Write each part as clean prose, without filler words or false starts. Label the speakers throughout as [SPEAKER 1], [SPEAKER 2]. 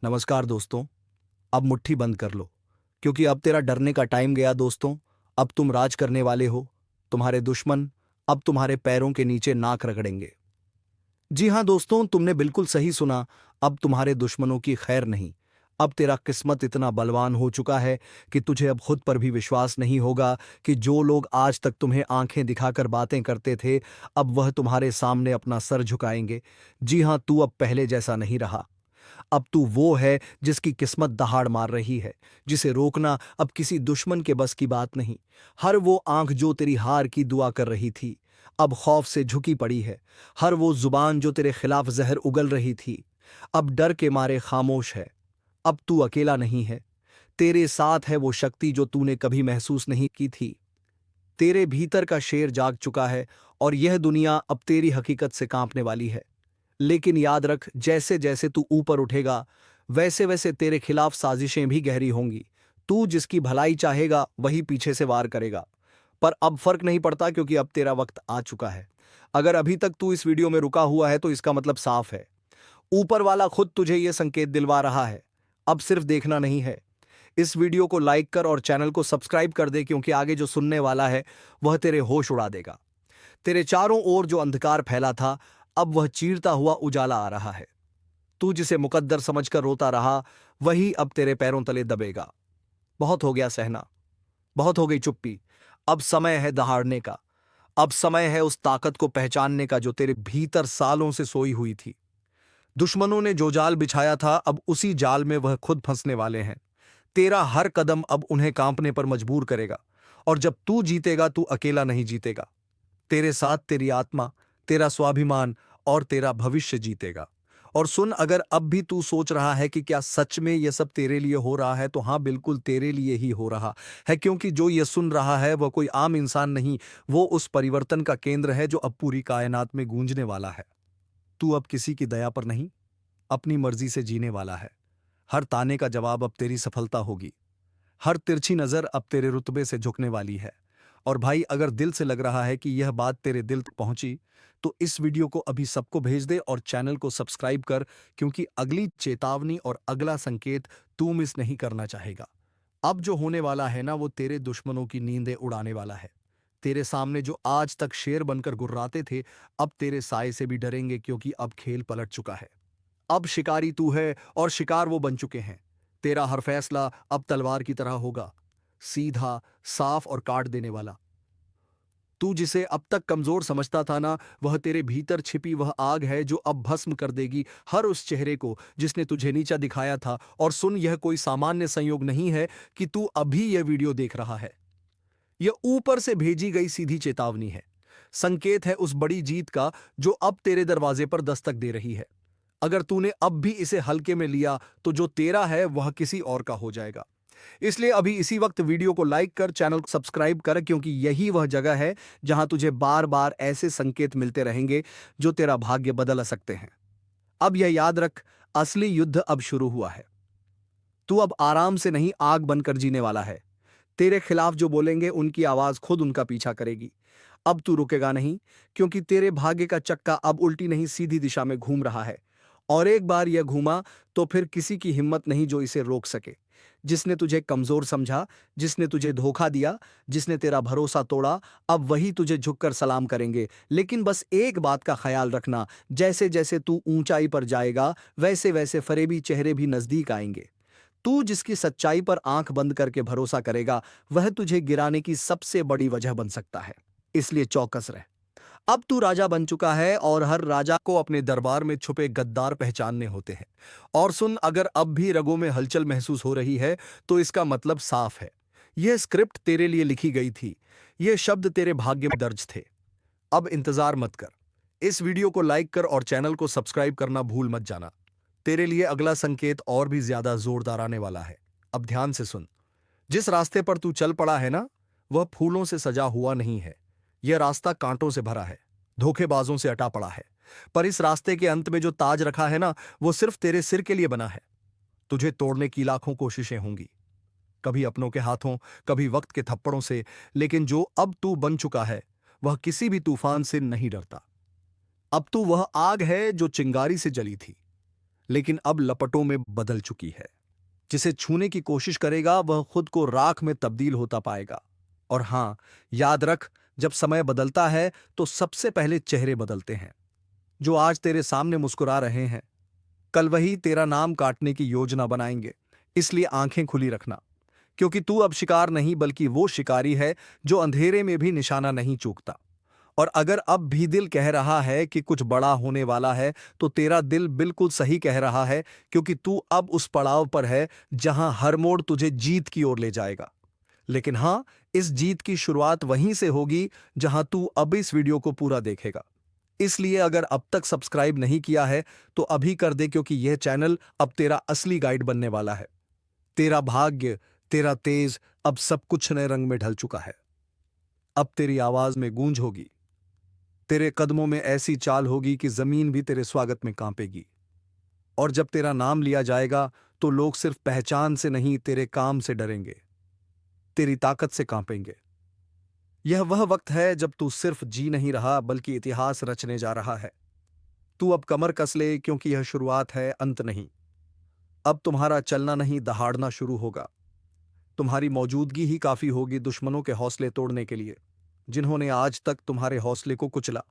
[SPEAKER 1] नमस्कार दोस्तों। अब मुट्ठी बंद कर लो, क्योंकि अब तेरा डरने का टाइम गया दोस्तों। अब तुम राज करने वाले हो। तुम्हारे दुश्मन अब तुम्हारे पैरों के नीचे नाक रगड़ेंगे। जी हाँ दोस्तों, तुमने बिल्कुल सही सुना। अब तुम्हारे दुश्मनों की खैर नहीं। अब तेरा किस्मत इतना बलवान हो चुका है कि तुझे अब खुद पर भी विश्वास नहीं होगा कि जो लोग आज तक तुम्हें आंखें दिखाकर बातें करते थे, अब वह तुम्हारे सामने अपना सर झुकाएंगे। जी हाँ, तू अब पहले जैसा नहीं रहा। अब तू वो है जिसकी किस्मत दहाड़ मार रही है, जिसे रोकना अब किसी दुश्मन के बस की बात नहीं। हर वो आंख जो तेरी हार की दुआ कर रही थी, अब खौफ से झुकी पड़ी है। हर वो जुबान जो तेरे खिलाफ जहर उगल रही थी, अब डर के मारे खामोश है। अब तू अकेला नहीं है। तेरे साथ है वो शक्ति जो तूने कभी महसूस नहीं की थी। तेरे भीतर का शेर जाग चुका है, और यह दुनिया अब तेरी हकीकत से कांपने वाली है। लेकिन याद रख, जैसे जैसे तू ऊपर उठेगा, वैसे वैसे तेरे खिलाफ साजिशें भी गहरी होंगी। तू जिसकी भलाई चाहेगा वही पीछे से वार करेगा। पर अब फर्क नहीं पड़ता, क्योंकि अब तेरा वक्त आ चुका है। अगर अभी तक तू इस वीडियो में रुका हुआ है तो इसका मतलब साफ है। ऊपर वाला खुद तुझे यह संकेत दिलवा रहा है। अब सिर्फ देखना नहीं है। इस वीडियो को लाइक कर और चैनल को सब्सक्राइब कर दे, क्योंकि आगे जो सुनने वाला है वह तेरे होश उड़ा देगा। तेरे चारों ओर जो अंधकार फैला था, अब वह चीरता हुआ उजाला आ रहा है। तू जिसे मुकद्दर समझकर रोता रहा, वही अब तेरे पैरों तले दबेगा। बहुत हो गया सहना, बहुत हो गई चुप्पी। अब समय है दहाड़ने का। अब समय है उस ताकत को पहचानने का जो तेरे भीतर सालों से सोई हुई थी। दुश्मनों ने जो जाल बिछाया था, अब उसी जाल में वह खुद फंसने वाले हैं। तेरा हर कदम अब उन्हें कांपने पर मजबूर करेगा। और जब तू जीतेगा, तू अकेला नहीं जीतेगा। तेरे साथ तेरी आत्मा, तेरा स्वाभिमान और तेरा भविष्य जीतेगा। और सुन, अगर अब भी तू सोच रहा है कि क्या सच में यह सब तेरे लिए हो रहा है, तो हाँ, बिल्कुल तेरे लिए ही हो रहा है। क्योंकि जो ये सुन रहा है वह कोई आम इंसान नहीं, वो उस परिवर्तन का केंद्र है जो अब पूरी कायनात में गूंजने वाला है। तू अब किसी की दया पर नहीं, अपनी मर्जी से जीने वाला है। हर ताने का जवाब अब तेरी सफलता होगी। हर तिरछी नजर अब तेरे रुतबे से झुकने वाली है। और भाई, अगर दिल से लग रहा है कि यह बात तेरे दिल तक पहुंची, तो इस वीडियो को अभी सबको भेज दे और चैनल को सब्सक्राइब कर, क्योंकि अगली चेतावनी और अगला संकेत तू मिस नहीं करना चाहेगा। अब जो होने वाला है ना, वो तेरे दुश्मनों की नींदें उड़ाने वाला है। तेरे सामने जो आज तक शेर बनकर गुर्राते थे, अब तेरे साए से भी डरेंगे, क्योंकि अब खेल पलट चुका है। अब शिकारी तू है और शिकार वो बन चुके हैं। तेरा हर फैसला अब तलवार की तरह होगा, सीधा, साफ और काट देने वाला। तू जिसे अब तक कमजोर समझता था ना, वह तेरे भीतर छिपी वह आग है जो अब भस्म कर देगी हर उस चेहरे को जिसने तुझे नीचा दिखाया था। और सुन, यह कोई सामान्य संयोग नहीं है कि तू अभी यह वीडियो देख रहा है। यह ऊपर से भेजी गई सीधी चेतावनी है। संकेत है उस बड़ी जीत का जो अब तेरे दरवाजे पर दस्तक दे रही है। अगर तूने अब भी इसे हल्के में लिया, तो जो तेरा है वह किसी और का हो जाएगा। इसलिए अभी इसी वक्त वीडियो को लाइक कर, चैनल को सब्सक्राइब कर, क्योंकि यही वह जगह है जहां तुझे बार बार ऐसे संकेत मिलते रहेंगे जो तेरा भाग्य बदल सकते हैं। अब यह याद रख, असली युद्ध अब शुरू हुआ है। तू अब आराम से नहीं, आग बनकर जीने वाला है। तेरे खिलाफ जो बोलेंगे, उनकी आवाज खुद उनका पीछा करेगी। अब तू रुकेगा नहीं, क्योंकि तेरे भाग्य का चक्का अब उल्टी नहीं, सीधी दिशा में घूम रहा है। और एक बार यह घूमा, तो फिर किसी की हिम्मत नहीं जो इसे रोक सके। जिसने तुझे कमजोर समझा, जिसने तुझे धोखा दिया, जिसने तेरा भरोसा तोड़ा, अब वही तुझे झुककर सलाम करेंगे। लेकिन बस एक बात का ख्याल रखना, जैसे जैसे तू ऊंचाई पर जाएगा, वैसे वैसे फरेबी चेहरे भी नजदीक आएंगे। तू जिसकी सच्चाई पर आंख बंद करके भरोसा करेगा, वह तुझे गिराने की सबसे बड़ी वजह बन सकता है। इसलिए चौकस रह। अब तू राजा बन चुका है, और हर राजा को अपने दरबार में छुपे गद्दार पहचानने होते हैं। और सुन, अगर अब भी रगों में हलचल महसूस हो रही है, तो इसका मतलब साफ है। यह स्क्रिप्ट तेरे लिए लिखी गई थी। ये शब्द तेरे भाग्य में दर्ज थे। अब इंतजार मत कर। इस वीडियो को लाइक कर और चैनल को सब्सक्राइब करना भूल मत जाना। तेरे लिए अगला संकेत और भी ज्यादा जोरदार आने वाला है। अब ध्यान से सुन। जिस रास्ते पर तू चल पड़ा है ना, वह फूलों से सजा हुआ नहीं है। यह रास्ता कांटों से भरा है, धोखेबाजों से अटा पड़ा है। पर इस रास्ते के अंत में जो ताज रखा है ना, वो सिर्फ तेरे सिर के लिए बना है। तुझे तोड़ने की लाखों कोशिशें होंगी, कभी अपनों के हाथों, कभी वक्त के थप्पड़ों से। लेकिन जो अब तू बन चुका है, वह किसी भी तूफान से नहीं डरता। अब तू वह आग है जो चिंगारी से जली थी, लेकिन अब लपटों में बदल चुकी है। जिसे छूने की कोशिश करेगा वह खुद को राख में तब्दील होता पाएगा। और हां, याद रख, जब समय बदलता है तो सबसे पहले चेहरे बदलते हैं। जो आज तेरे सामने मुस्कुरा रहे हैं, कल वही तेरा नाम काटने की योजना बनाएंगे। इसलिए आंखें खुली रखना, क्योंकि तू अब शिकार नहीं बल्कि वो शिकारी है जो अंधेरे में भी निशाना नहीं चूकता। और अगर अब भी दिल कह रहा है कि कुछ बड़ा होने वाला है, तो तेरा दिल बिल्कुल सही कह रहा है, क्योंकि तू अब उस पड़ाव पर है जहां हर मोड़ तुझे जीत की ओर ले जाएगा। लेकिन हां, इस जीत की शुरुआत वहीं से होगी जहां तू अब इस वीडियो को पूरा देखेगा। इसलिए अगर अब तक सब्सक्राइब नहीं किया है तो अभी कर दे, क्योंकि यह चैनल अब तेरा असली गाइड बनने वाला है। तेरा भाग्य, तेरा तेज, अब सब कुछ नए रंग में ढल चुका है। अब तेरी आवाज में गूंज होगी, तेरे कदमों में ऐसी चाल होगी कि जमीन भी तेरे स्वागत में कांपेगी। और जब तेरा नाम लिया जाएगा तो लोग सिर्फ पहचान से नहीं, तेरे काम से डरेंगे, तेरी ताकत से कांपेंगे। यह वह वक्त है जब तू सिर्फ जी नहीं रहा बल्कि इतिहास रचने जा रहा है। तू अब कमर कस ले, क्योंकि यह शुरुआत है, अंत नहीं। अब तुम्हारा चलना नहीं, दहाड़ना शुरू होगा। तुम्हारी मौजूदगी ही काफी होगी दुश्मनों के हौसले तोड़ने के लिए, जिन्होंने आज तक तुम्हारे हौसले को कुचला।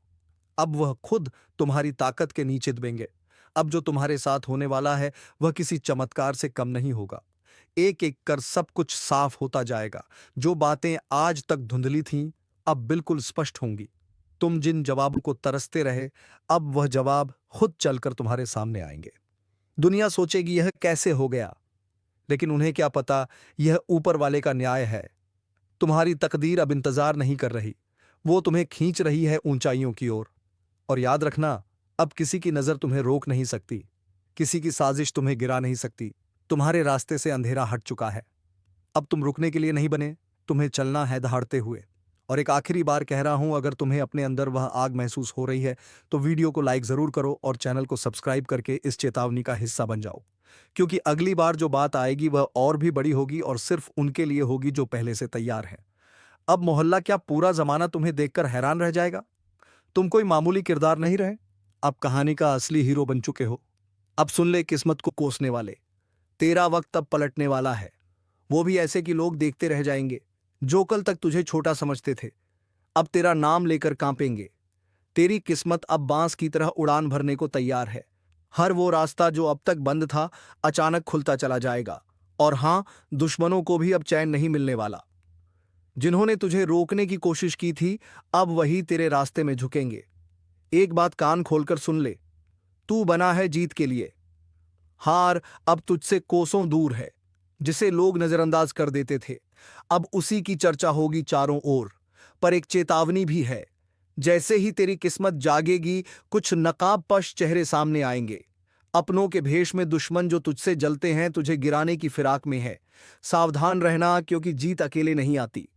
[SPEAKER 1] अब वह खुद तुम्हारी ताकत के नीचे दबेंगे। अब जो तुम्हारे साथ होने वाला है वह किसी चमत्कार से कम नहीं होगा। एक एक कर सब कुछ साफ होता जाएगा। जो बातें आज तक धुंधली थीं, अब बिल्कुल स्पष्ट होंगी। तुम जिन जवाबों को तरसते रहे, अब वह जवाब खुद चलकर तुम्हारे सामने आएंगे। दुनिया सोचेगी यह कैसे हो गया, लेकिन उन्हें क्या पता, यह ऊपर वाले का न्याय है। तुम्हारी तकदीर अब इंतजार नहीं कर रही, वो तुम्हें खींच रही है ऊंचाइयों की ओर। और याद रखना, अब किसी की नजर तुम्हें रोक नहीं सकती, किसी की साजिश तुम्हें गिरा नहीं सकती। तुम्हारे रास्ते से अंधेरा हट चुका है। अब तुम रुकने के लिए नहीं बने, तुम्हें चलना है दहाड़ते हुए। और एक आखिरी बार कह रहा हूं, अगर तुम्हें अपने अंदर वह आग महसूस हो रही है तो वीडियो को लाइक जरूर करो और चैनल को सब्सक्राइब करके इस चेतावनी का हिस्सा बन जाओ। क्योंकि अगली बार जो बात आएगी वह और भी बड़ी होगी, और सिर्फ उनके लिए होगी जो पहले से तैयार हैं। अब मोहल्ला क्या पूरा जमाना तुम्हें देखकर हैरान रह जाएगा। तुम कोई मामूली किरदार नहीं रहे, अब कहानी का असली हीरो बन चुके हो। अब सुन ले किस्मत को कोसने वाले, तेरा वक्त अब पलटने वाला है। वो भी ऐसे कि लोग देखते रह जाएंगे। जो कल तक तुझे छोटा समझते थे, अब तेरा नाम लेकर कांपेंगे। तेरी किस्मत अब बांस की तरह उड़ान भरने को तैयार है। हर वो रास्ता जो अब तक बंद था, अचानक खुलता चला जाएगा। और हां, दुश्मनों को भी अब चैन नहीं मिलने वाला। जिन्होंने तुझे रोकने की कोशिश की थी, अब वही तेरे रास्ते में झुकेंगे। एक बात कान खोलकर सुन ले, तू बना है जीत के लिए। हार अब तुझसे कोसों दूर है। जिसे लोग नजरअंदाज कर देते थे, अब उसी की चर्चा होगी चारों ओर। पर एक चेतावनी भी है, जैसे ही तेरी किस्मत जागेगी, कुछ नकाबपोश चेहरे सामने आएंगे। अपनों के भेष में दुश्मन जो तुझसे जलते हैं, तुझे गिराने की फिराक में है। सावधान रहना, क्योंकि जीत अकेले नहीं आती,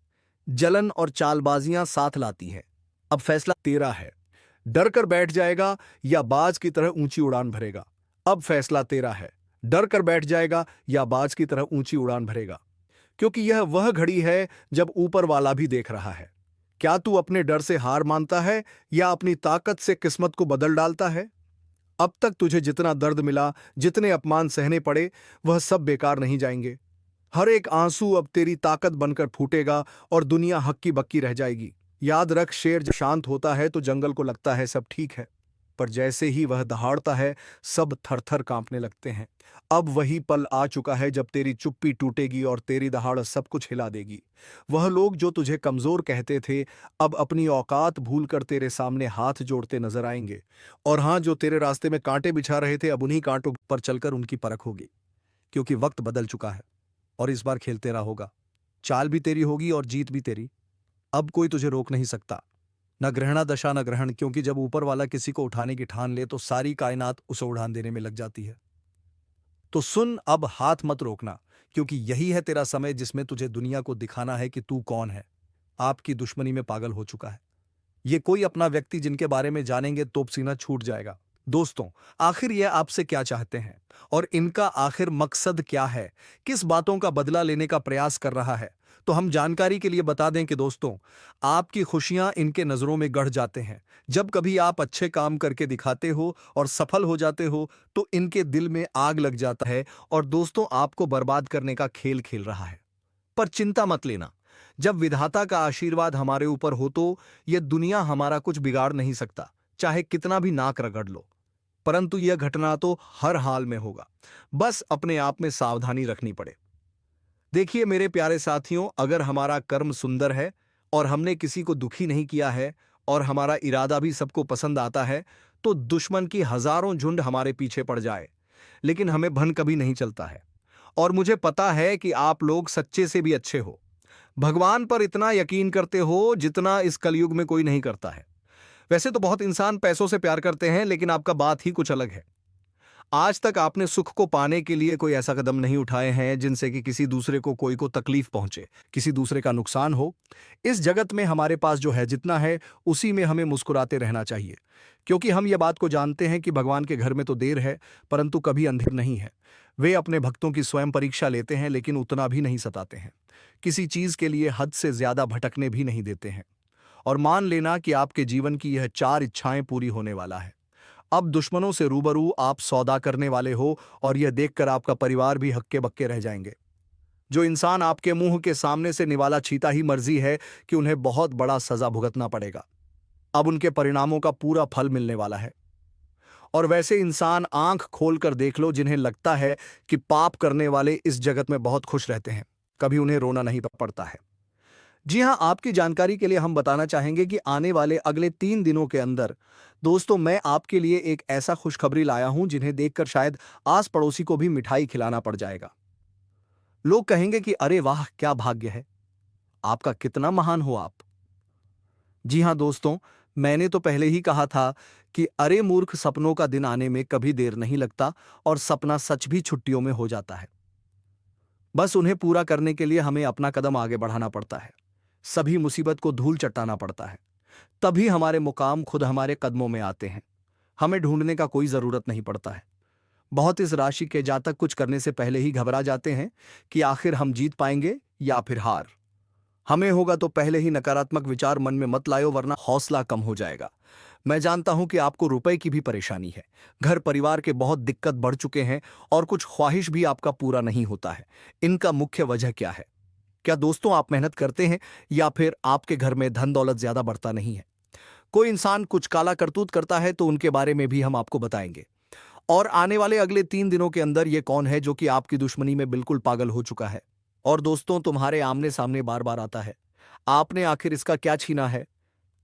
[SPEAKER 1] जलन और चालबाजियां साथ लाती हैं। अब फैसला तेरा है, डर कर बैठ जाएगा या बाज की तरह ऊंची उड़ान भरेगा। अब फैसला तेरा है, डर कर बैठ जाएगा या बाज की तरह ऊंची उड़ान भरेगा। क्योंकि यह वह घड़ी है जब ऊपर वाला भी देख रहा है। क्या तू अपने डर से हार मानता है या अपनी ताकत से किस्मत को बदल डालता है? अब तक तुझे जितना दर्द मिला, जितने अपमान सहने पड़े, वह सब बेकार नहीं जाएंगे। हर एक आंसू अब तेरी ताकत बनकर फूटेगा और दुनिया हक्की बक्की रह जाएगी। याद रख, शेर जब शांत होता है तो जंगल को लगता है सब ठीक है, पर जैसे ही वह दहाड़ता है, सब थर-थर कांपने लगते हैं। अब वही पल आ चुका है जब तेरी चुप्पी टूटेगी और तेरी दहाड़ सब कुछ हिला देगी। वह लोग जो तुझे कमजोर कहते थे, अब अपनी औकात भूलकर तेरे सामने हाथ जोड़ते नजर आएंगे। और हां, जो तेरे रास्ते में कांटे बिछा रहे थे, अब उन्हीं कांटों पर चलकर उनकी परख होगी। क्योंकि वक्त बदल चुका है और इस बार खेल तेरा होगा। चाल भी तेरी होगी और जीत भी तेरी। अब कोई तुझे रोक नहीं सकता, न ग्रहणा दशा न ग्रहण, क्योंकि जब ऊपर वाला किसी को उठाने की ठान ले तो सारी कायनात उसे उड़ान देने में लग जाती है। तो सुन, अब हाथ मत रोकना, क्योंकि यही है तेरा समय जिसमें तुझे दुनिया को दिखाना है कि तू कौन है। आपकी दुश्मनी में पागल हो चुका है ये कोई अपना व्यक्ति जिनके बारे में जानेंगे तो सीना छूट जाएगा। दोस्तों, आखिर ये आपसे क्या चाहते हैं और इनका आखिर मकसद क्या है? किस बातों का बदला लेने का प्रयास कर रहा है? तो हम जानकारी के लिए बता दें कि दोस्तों, आपकी खुशियां इनके नजरों में गढ़ जाते हैं। जब कभी आप अच्छे काम करके दिखाते हो और सफल हो जाते हो, तो इनके दिल में आग लग जाता है और दोस्तों आपको बर्बाद करने का खेल खेल रहा है। पर चिंता मत लेना, जब विधाता का आशीर्वाद हमारे ऊपर हो तो यह दुनिया हमारा कुछ बिगाड़ नहीं सकता, चाहे कितना भी नाक रगड़ लो। परंतु यह घटना तो हर हाल में होगा, बस अपने आप में सावधानी रखनी पड़े। देखिए मेरे प्यारे साथियों, अगर हमारा कर्म सुंदर है और हमने किसी को दुखी नहीं किया है और हमारा इरादा भी सबको पसंद आता है, तो दुश्मन की हजारों झुंड हमारे पीछे पड़ जाए, लेकिन हमें भन कभी नहीं चलता है। और मुझे पता है कि आप लोग सच्चे से भी अच्छे हो, भगवान पर इतना यकीन करते हो जितना इस कलयुग में कोई नहीं करता है। वैसे तो बहुत इंसान पैसों से प्यार करते हैं, लेकिन आपका बात ही कुछ अलग है। आज तक आपने सुख को पाने के लिए कोई ऐसा कदम नहीं उठाए हैं जिनसे कि किसी दूसरे को कोई को तकलीफ पहुंचे, किसी दूसरे का नुकसान हो। इस जगत में हमारे पास जो है जितना है, उसी में हमें मुस्कुराते रहना चाहिए, क्योंकि हम ये बात को जानते हैं कि भगवान के घर में तो देर है, परंतु कभी अंधेर नहीं है। वे अपने भक्तों की स्वयं परीक्षा लेते हैं, लेकिन उतना भी नहीं सताते हैं। किसी चीज के लिए हद से ज्यादा भटकने भी नहीं देते हैं। और मान लेना कि आपके जीवन की यह 4 इच्छाएं पूरी होने वाला है। अब दुश्मनों से रूबरू आप सौदा करने वाले हो और यह देखकर आपका परिवार भी हक्के बक्के रह जाएंगे। जो इंसान आपके मुंह के सामने से निवाला छीता ही मर्जी है कि उन्हें बहुत बड़ा सजा भुगतना पड़ेगा। अब उनके परिणामों का पूरा फल मिलने वाला है। और वैसे इंसान आंख खोलकर देख लो जिन्हें लगता है कि पाप करने वाले इस जगत में बहुत खुश रहते हैं, कभी उन्हें रोना नहीं पड़ता है। जी हां, आपकी जानकारी के लिए हम बताना चाहेंगे कि आने वाले अगले 3 दिनों के अंदर दोस्तों मैं आपके लिए एक ऐसा खुशखबरी लाया हूं जिन्हें देखकर शायद आस पड़ोसी को भी मिठाई खिलाना पड़ जाएगा। लोग कहेंगे कि अरे वाह क्या भाग्य है, आपका कितना महान हो आप। जी हां दोस्तों, मैंने तो पहले ही कहा था कि अरे मूर्ख, सपनों का दिन आने में कभी देर नहीं लगता और सपना सच भी छुट्टियों में हो जाता है। बस उन्हें पूरा करने के लिए हमें अपना कदम आगे बढ़ाना पड़ता है। सभी मुसीबत को धूल चट्टाना पड़ता है, तभी हमारे मुकाम खुद हमारे कदमों में आते हैं। हमें ढूंढने का कोई जरूरत नहीं पड़ता है। बहुत इस राशि के जातक कुछ करने से पहले ही घबरा जाते हैं कि आखिर हम जीत पाएंगे या फिर हार। हमें होगा तो पहले ही नकारात्मक विचार मन में मत लायो, वरना हौसला कम हो जाएगा। मैं जानता हूं कि आपको रुपए की भी परेशानी है, घर परिवार के बहुत दिक्कत बढ़ चुके हैं और कुछ ख्वाहिश भी आपका पूरा नहीं होता है। इनका मुख्य वजह क्या है? क्या दोस्तों आप मेहनत करते हैं या फिर आपके घर में धन दौलत ज्यादा बढ़ता नहीं है? कोई इंसान कुछ काला करतूत करता है तो उनके बारे में भी हम आपको बताएंगे। और आने वाले अगले 3 दिनों के अंदर ये कौन है जो कि आपकी दुश्मनी में बिल्कुल पागल हो चुका है और दोस्तों तुम्हारे आमने सामने बार बार आता है, आपने आखिर इसका क्या छीना है?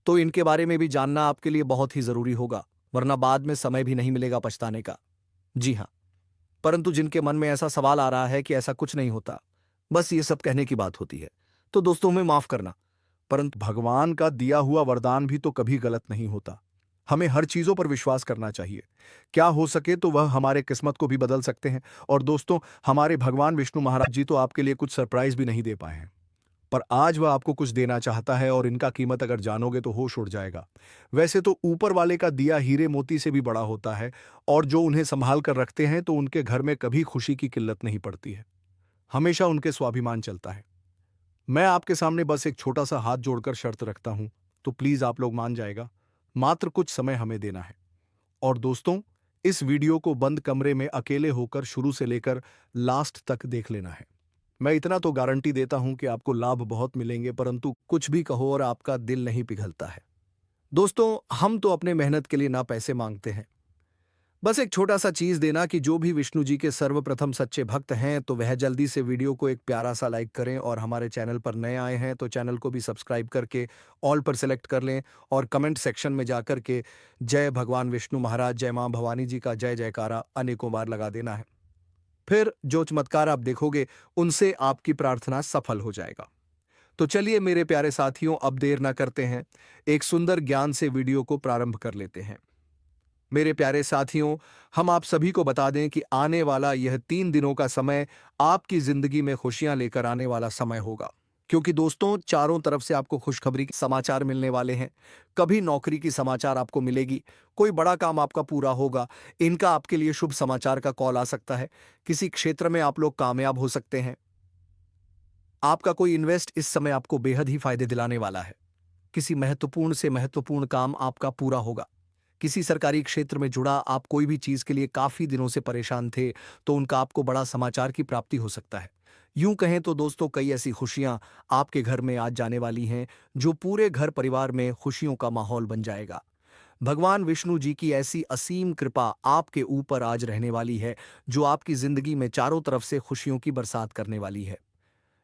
[SPEAKER 1] तो इनके बारे में भी जानना आपके लिए बहुत ही जरूरी होगा, वरना बाद में समय भी नहीं मिलेगा पछताने का। जी हाँ, परंतु जिनके मन में ऐसा सवाल आ रहा है कि ऐसा कुछ नहीं होता, बस ये सब कहने की बात होती है, तो दोस्तों हमें माफ करना। परंतु भगवान का दिया हुआ वरदान भी तो कभी गलत नहीं होता। हमें हर चीजों पर विश्वास करना चाहिए। क्या हो सके तो वह हमारे किस्मत को भी बदल सकते हैं। और दोस्तों, हमारे भगवान विष्णु महाराज जी तो आपके लिए कुछ सरप्राइज भी नहीं दे पाए हैं, पर आज वह आपको कुछ देना चाहता है और इनका कीमत अगर जानोगे तो होश उड़ जाएगा। वैसे तो ऊपर वाले का दिया हीरे मोती से भी बड़ा होता है और जो उन्हें संभाल कर रखते हैं तो उनके घर में कभी खुशी की किल्लत नहीं पड़ती है, हमेशा उनके स्वाभिमान चलता है। मैं आपके सामने बस एक छोटा सा हाथ जोड़कर शर्त रखता हूं, तो प्लीज आप लोग मान जाएगा। मात्र कुछ समय हमें देना है। और दोस्तों, इस वीडियो को बंद कमरे में अकेले होकर शुरू से लेकर लास्ट तक देख लेना है। मैं इतना तो गारंटी देता हूं कि आपको लाभ बहुत मिलेंगे, परंतु कुछ भी कहो और आपका दिल नहीं पिघलता है। दोस्तों, हम तो अपने मेहनत के लिए ना पैसे मांगते हैं, बस एक छोटा सा चीज देना कि जो भी विष्णु जी के सर्वप्रथम सच्चे भक्त हैं तो वह जल्दी से वीडियो को एक प्यारा सा लाइक करें और हमारे चैनल पर नए आए हैं तो चैनल को भी सब्सक्राइब करके ऑल पर सेलेक्ट कर लें और कमेंट सेक्शन में जाकर के जय भगवान विष्णु महाराज, जय मां भवानी जी का जय जयकारा अनेकों बार लगा देना है। फिर जो चमत्कार आप देखोगे उनसे आपकी प्रार्थना सफल हो जाएगा। तो चलिए मेरे प्यारे साथियों, अब देर ना करते हैं, एक सुंदर ज्ञान से वीडियो को प्रारंभ कर लेते हैं। मेरे प्यारे साथियों, हम आप सभी को बता दें कि आने वाला यह 3 दिनों का समय आपकी जिंदगी में खुशियां लेकर आने वाला समय होगा। क्योंकि दोस्तों चारों तरफ से आपको खुशखबरी के समाचार मिलने वाले हैं। कभी नौकरी की समाचार आपको मिलेगी, कोई बड़ा काम आपका पूरा होगा, इनका आपके लिए शुभ समाचार का कॉल आ सकता है। किसी क्षेत्र में आप लोग कामयाब हो सकते हैं। आपका कोई इन्वेस्ट इस समय आपको बेहद ही फायदे दिलाने वाला है। किसी महत्वपूर्ण से महत्वपूर्ण काम आपका पूरा होगा। किसी सरकारी क्षेत्र में जुड़ा आप कोई भी चीज के लिए काफी दिनों से परेशान थे, तो उनका आपको बड़ा समाचार की प्राप्ति हो सकता है। यूं कहें तो दोस्तों कई ऐसी खुशियां आपके घर में आज जाने वाली हैं, जो पूरे घर परिवार में खुशियों का माहौल बन जाएगा। भगवान विष्णु जी की ऐसी असीम कृपा आपके ऊपर आज रहने वाली है, जो आपकी जिंदगी में चारों तरफ से खुशियों की बरसात करने वाली है।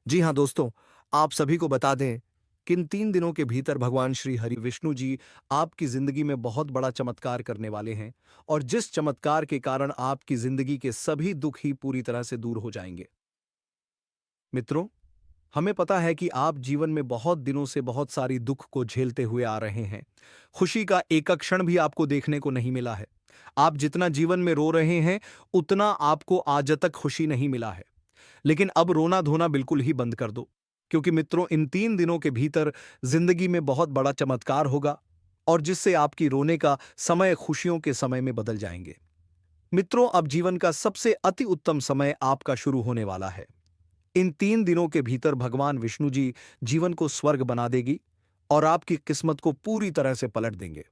[SPEAKER 1] जी हाँ दोस्तों, आप सभी को बता दें कि इन 3 दिनों के भीतर भगवान श्री हरि विष्णु जी आपकी जिंदगी में बहुत बड़ा चमत्कार करने वाले हैं, और जिस चमत्कार के कारण आपकी जिंदगी के सभी दुख ही पूरी तरह से दूर हो जाएंगे। मित्रों, हमें पता है कि आप जीवन में बहुत दिनों से बहुत सारी दुख को झेलते हुए आ रहे हैं। खुशी का एक क्षण भी आपको देखने को नहीं मिला है। आप जितना जीवन में रो रहे हैं, उतना आपको आज तक खुशी नहीं मिला है। लेकिन अब रोना धोना बिल्कुल ही बंद कर दो, क्योंकि मित्रों इन 3 दिनों के भीतर जिंदगी में बहुत बड़ा चमत्कार होगा, और जिससे आपकी रोने का समय खुशियों के समय में बदल जाएंगे। मित्रों, अब जीवन का सबसे अति उत्तम समय आपका शुरू होने वाला है। इन 3 दिनों के भीतर भगवान विष्णु जी जीवन को स्वर्ग बना देगी, और आपकी किस्मत को पूरी तरह से पलट देंगे।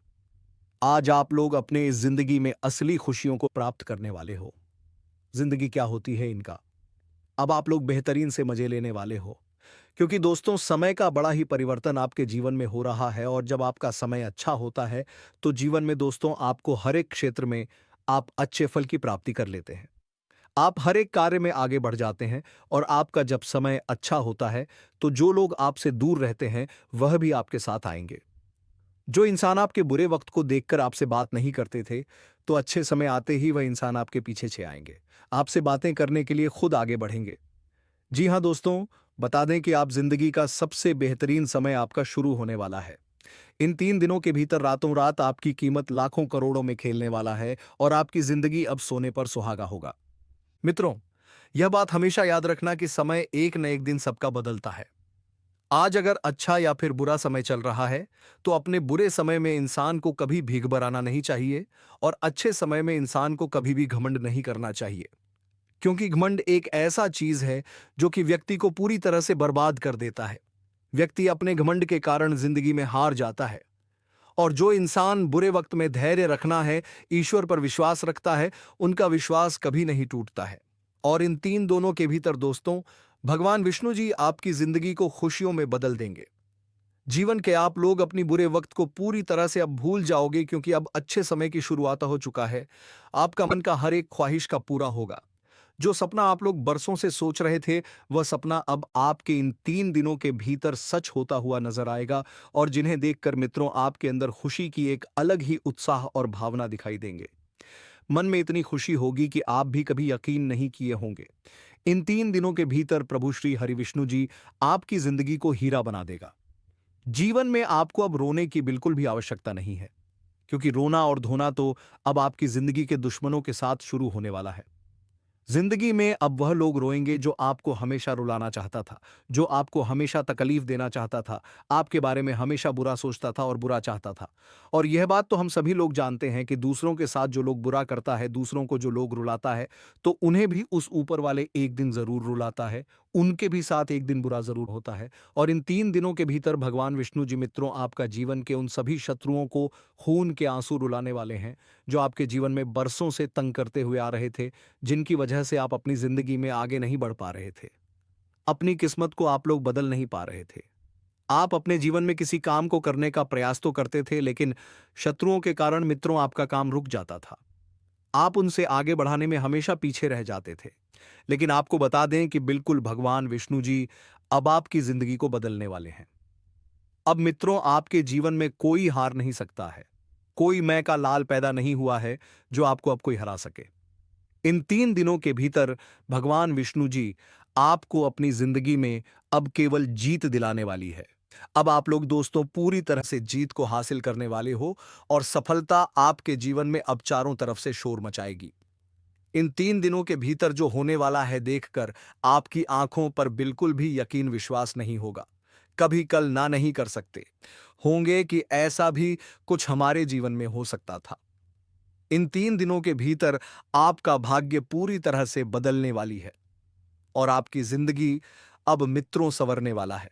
[SPEAKER 1] आज आप लोग अपने इस जिंदगी में असली खुशियों को प्राप्त करने वाले हो। जिंदगी क्या होती है इनका, अब आप लोग बेहतरीन से मजे लेने वाले हो। क्योंकि दोस्तों समय का बड़ा ही परिवर्तन आपके जीवन में हो रहा है, और जब आपका समय अच्छा होता है, तो जीवन में दोस्तों आपको हर एक क्षेत्र में आप अच्छे फल की प्राप्ति कर लेते हैं। आप हर एक कार्य में आगे बढ़ जाते हैं, और आपका जब समय अच्छा होता है, तो जो लोग आपसे दूर रहते हैं वह भी आपके साथ आएंगे। जो इंसान आपके बुरे वक्त को देखकर आपसे बात नहीं करते थे, तो अच्छे समय आते ही वह इंसान आपके पीछे छे आएंगे, आपसे बातें करने के लिए खुद आगे बढ़ेंगे। जी हाँ दोस्तों, बता दें कि आप जिंदगी का सबसे बेहतरीन समय आपका शुरू होने वाला है। इन 3 दिनों के भीतर रातों रात आपकी कीमत लाखों करोड़ों में खेलने वाला है, और आपकी जिंदगी अब सोने पर सुहागा होगा। मित्रों, यह बात हमेशा याद रखना कि समय एक न एक दिन सबका बदलता है। आज अगर अच्छा या फिर बुरा समय चल रहा है, तो अपने बुरे समय में इंसान को कभी भीख बराना नहीं चाहिए, और अच्छे समय में इंसान को कभी भी घमंड नहीं करना चाहिए। क्योंकि घमंड एक ऐसा चीज है जो कि व्यक्ति को पूरी तरह से बर्बाद कर देता है। व्यक्ति अपने घमंड के कारण जिंदगी में हार जाता है। और जो इंसान बुरे वक्त में धैर्य रखना है, ईश्वर पर विश्वास रखता है, उनका विश्वास कभी नहीं टूटता है। और इन 3 दोनों के भीतर दोस्तों भगवान विष्णु जी आपकी जिंदगी को खुशियों में बदल देंगे। जीवन के आप लोग अपनी बुरे वक्त को पूरी तरह से अब भूल जाओगे, क्योंकि अब अच्छे समय की शुरुआत हो चुका है। आपका मन का हर एक ख्वाहिश का पूरा होगा। जो सपना आप लोग बरसों से सोच रहे थे, वह सपना अब आपके इन 3 दिनों के भीतर सच होता हुआ नजर आएगा, और जिन्हें देखकर मित्रों आपके अंदर खुशी की एक अलग ही उत्साह और भावना दिखाई देंगे। मन में इतनी खुशी होगी कि आप भी कभी यकीन नहीं किए होंगे। इन 3 दिनों के भीतर प्रभु श्री हरिविष्णु जी आपकी जिंदगी को हीरा बना देगा। जीवन में आपको अब रोने की बिल्कुल भी आवश्यकता नहीं है, क्योंकि रोना और धोना तो अब आपकी जिंदगी के दुश्मनों के साथ शुरू होने वाला है। जिंदगी में अब वह लोग रोएंगे जो आपको हमेशा रुलाना चाहता था, जो आपको हमेशा तकलीफ देना चाहता था, आपके बारे में हमेशा बुरा सोचता था और बुरा चाहता था। और यह बात तो हम सभी लोग जानते हैं कि दूसरों के साथ जो लोग बुरा करता है, दूसरों को जो लोग रुलाता है, तो उन्हें भी उस ऊपर वाले एक दिन जरूर रुलाता है, उनके भी साथ एक दिन बुरा जरूर होता है। और इन 3 दिनों के भीतर भगवान विष्णु जी मित्रों आपका जीवन के उन सभी शत्रुओं को खून के आंसू रुलाने वाले हैं, जो आपके जीवन में बरसों से तंग करते हुए आ रहे थे, जिनकी वजह से आप अपनी जिंदगी में आगे नहीं बढ़ पा रहे थे। अपनी किस्मत को आप लोग बदल नहीं पा रहे थे। आप अपने जीवन में किसी काम को करने का प्रयास तो करते थे, लेकिन शत्रुओं के कारण मित्रों आपका काम रुक जाता था। आप उनसे आगे बढ़ाने में हमेशा पीछे रह जाते थे। लेकिन आपको बता दें कि बिल्कुल भगवान विष्णु जी अब आपकी जिंदगी को बदलने वाले हैं। अब मित्रों आपके जीवन में कोई हार नहीं सकता है। कोई मैं का लाल पैदा नहीं हुआ है जो आपको अब कोई हरा सके। इन 3 दिनों के भीतर भगवान विष्णु जी आपको अपनी जिंदगी में अब केवल जीत दिलाने वाली है। अब आप लोग दोस्तों पूरी तरह से जीत को हासिल करने वाले हो, और सफलता आपके जीवन में अब चारों तरफ से शोर मचाएगी। इन 3 दिनों के भीतर जो होने वाला है देखकर आपकी आंखों पर बिल्कुल भी यकीन विश्वास नहीं होगा। कभी कल ना नहीं कर सकते होंगे कि ऐसा भी कुछ हमारे जीवन में हो सकता था। इन 3 दिनों के भीतर आपका भाग्य पूरी तरह से बदलने वाली है और आपकी जिंदगी अब मित्रों संवरने वाला है।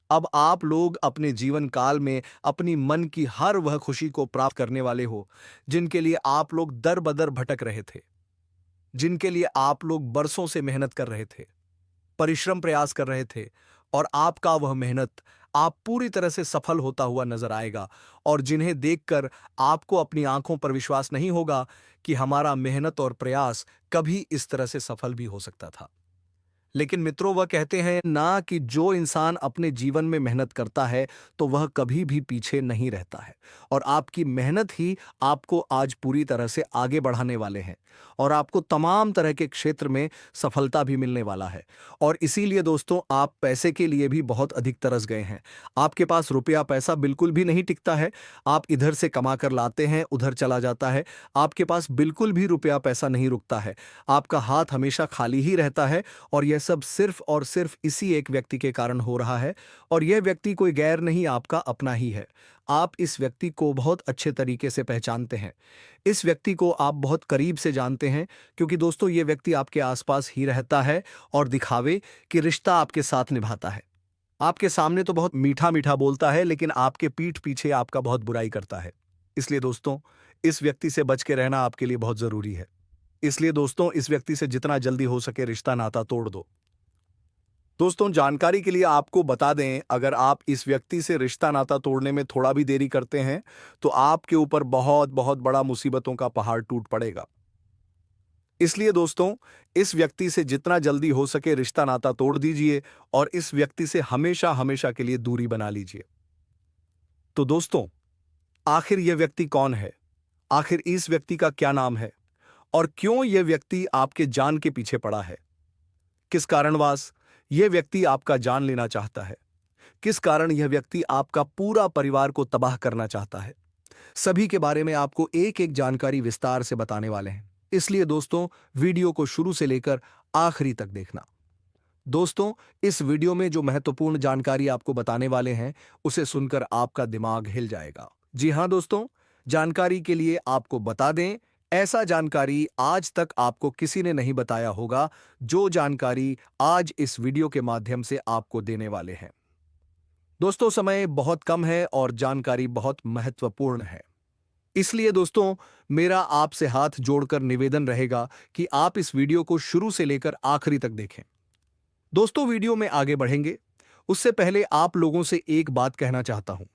[SPEAKER 1] अब आप लोग अपने जीवन काल में अपनी मन की हर वह खुशी को प्राप्त करने वाले हो जिनके लिए आप लोग दर बदर भटक रहे थे, जिनके लिए आप लोग बरसों से मेहनत कर रहे थे, परिश्रम प्रयास कर रहे थे, और आपका वह मेहनत आप पूरी तरह से सफल होता हुआ नजर आएगा और जिन्हें देखकर आपको अपनी आंखों पर विश्वास नहीं होगा कि हमारा मेहनत और प्रयास कभी इस तरह से सफल भी हो सकता था। लेकिन मित्रों, वह कहते हैं ना कि जो इंसान अपने जीवन में मेहनत करता है तो वह कभी भी पीछे नहीं रहता है, और आपकी मेहनत ही आपको आज पूरी तरह से आगे बढ़ाने वाले हैं और आपको तमाम तरह के क्षेत्र में सफलता भी मिलने वाला है। और इसीलिए दोस्तों, आप पैसे के लिए भी बहुत अधिक तरस गए हैं। आपके पास रुपया पैसा बिल्कुल भी नहीं टिकता है। आप इधर से कमा कर लाते हैं, उधर चला जाता है। आपके पास बिल्कुल भी रुपया पैसा नहीं रुकता है। आपका हाथ हमेशा खाली ही रहता है और यह सब सिर्फ और सिर्फ इसी एक व्यक्ति के कारण हो रहा है, और यह व्यक्ति कोई गैर नहीं, आपका अपना ही है। आप इस व्यक्ति को बहुत अच्छे तरीके से पहचानते हैं। इस व्यक्ति को आप बहुत करीब से जानते हैं, क्योंकि दोस्तों ये व्यक्ति आपके आसपास ही रहता है और दिखावे कि रिश्ता आपके साथ निभाता है। आपके सामने तो बहुत मीठा मीठा बोलता है, लेकिन आपके पीठ पीछे आपका बहुत बुराई करता है। इसलिए दोस्तों, इस व्यक्ति से बच के रहना आपके लिए बहुत जरूरी है। इसलिए दोस्तों, इस व्यक्ति से जितना जल्दी हो सके रिश्ता नाता तोड़ दो। दोस्तों, जानकारी के लिए आपको बता दें, अगर आप इस व्यक्ति से रिश्ता नाता तोड़ने में थोड़ा भी देरी करते हैं तो आपके ऊपर बहुत बहुत बड़ा मुसीबतों का पहाड़ टूट पड़ेगा। इसलिए दोस्तों, इस व्यक्ति से जितना जल्दी हो सके रिश्ता नाता तोड़ दीजिए और इस व्यक्ति से हमेशा हमेशा के लिए दूरी बना लीजिए। तो दोस्तों, आखिर यह व्यक्ति कौन है? आखिर इस व्यक्ति का क्या नाम है और क्यों यह व्यक्ति आपके जान के पीछे पड़ा है? किस कारणवश यह व्यक्ति आपका जान लेना चाहता है? किस कारण यह व्यक्ति आपका पूरा परिवार को तबाह करना चाहता है? सभी के बारे में आपको एक एक जानकारी विस्तार से बताने वाले हैं। इसलिए दोस्तों, वीडियो को शुरू से लेकर आखिरी तक देखना। दोस्तों, इस वीडियो में जो महत्वपूर्ण जानकारी आपको बताने वाले हैं उसे सुनकर आपका दिमाग हिल जाएगा। जी हां दोस्तों, जानकारी के लिए आपको बता दें, ऐसा जानकारी आज तक आपको किसी ने नहीं बताया होगा जो जानकारी आज इस वीडियो के माध्यम से आपको देने वाले हैं। दोस्तों, समय बहुत कम है और जानकारी बहुत महत्वपूर्ण है। इसलिए दोस्तों, मेरा आपसे हाथ जोड़कर निवेदन रहेगा कि आप इस वीडियो को शुरू से लेकर आखिरी तक देखें। दोस्तों, वीडियो में आगे बढ़ेंगे उससे पहले आप लोगों से एक बात कहना चाहता हूं।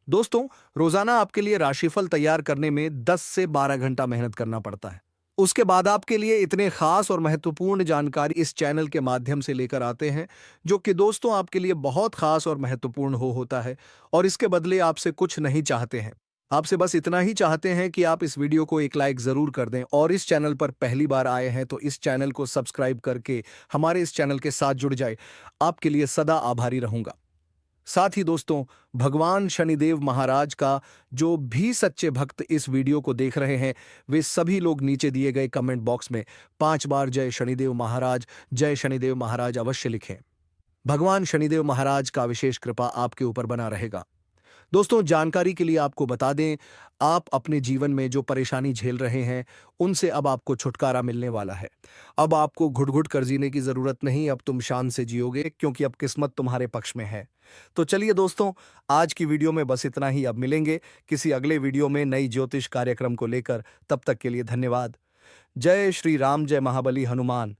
[SPEAKER 1] दोस्तों, रोजाना आपके लिए राशिफल तैयार करने में 10 से 12 घंटा मेहनत करना पड़ता है। उसके बाद आपके लिए इतने खास और महत्वपूर्ण जानकारी इस चैनल के माध्यम से लेकर आते हैं, जो कि दोस्तों आपके लिए बहुत खास और महत्वपूर्ण होता है, और इसके बदले आपसे कुछ नहीं चाहते हैं। आपसे बस इतना ही चाहते हैं कि आप इस वीडियो को एक लाइक जरूर कर दें, और इस चैनल पर पहली बार आए हैं तो इस चैनल को सब्सक्राइब करके हमारे इस चैनल के साथ जुड़ जाए। आपके लिए सदा आभारी रहूंगा। साथ ही दोस्तों, भगवान शनिदेव महाराज का जो भी सच्चे भक्त इस वीडियो को देख रहे हैं, वे सभी लोग नीचे दिए गए कमेंट बॉक्स में 5 बार जय शनिदेव महाराज अवश्य लिखें। भगवान शनिदेव महाराज का विशेष कृपा आपके ऊपर बना रहेगा। दोस्तों, जानकारी के लिए आपको बता दें, आप अपने जीवन में जो परेशानी झेल रहे हैं उनसे अब आपको छुटकारा मिलने वाला है। अब आपको घुट घुट कर जीने की जरूरत नहीं, अब तुम शान से जियोगे, क्योंकि अब किस्मत तुम्हारे पक्ष में है। तो चलिए दोस्तों, आज की वीडियो में बस इतना ही। अब मिलेंगे किसी अगले वीडियो में नई ज्योतिष कार्यक्रम को लेकर। तब तक के लिए धन्यवाद। जय श्री राम, जय महाबली हनुमान।